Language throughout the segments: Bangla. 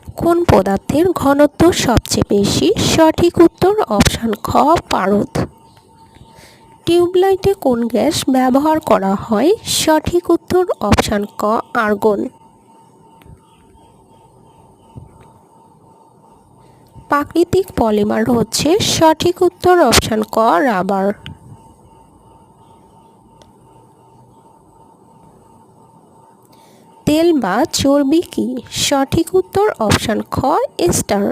কোন পদার্থের ঘনত্ব সবচেয়ে বেশি? সঠিক উত্তর অপশান খ পারদ। টিউবলাইটে কোন গ্যাস ব্যবহার করা হয়? সঠিক উত্তর অপশান ক আর্গন। প্রাকৃতিক পলিমার হচ্ছে? সঠিক উত্তর অপশান ক রাবার। তেল বা চর্বি কি? সঠিক উত্তর অপশান খ এস্টার।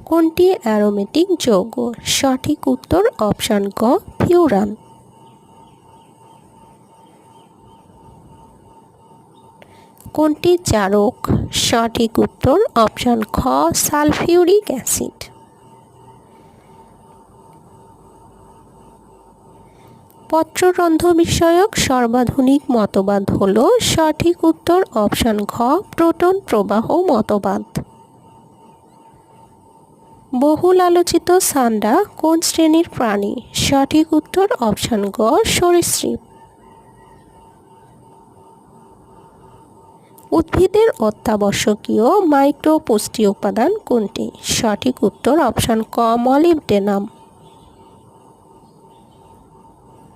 কোনটি অ্যারোমেটিক যৌগ? সঠিক উত্তর অপশান ক ফিউরান। কোনটি জারক? সঠিক উত্তর অপশান খ সালফিউরিক অ্যাসিড। পত্ররন্ধ্র বিষয়ক সর্বাধুনিক মতবাদ হল? সঠিক উত্তর অপশান ঘ প্রোটন প্রবাহ মতবাদ। বহুল আলোচিত সান্ডা কোন শ্রেণীর প্রাণী? সঠিক উত্তর অপশান গ সরীসৃপ। উদ্ভিদের অত্যাবশ্যকীয় মাইক্রোপুষ্টি উপাদান কোনটি? সঠিক উত্তর অপশান ক মলিবডেনাম।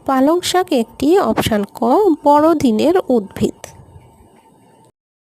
পালং শাক একটি অপশান ক বড়দিনের উদ্ভিদ।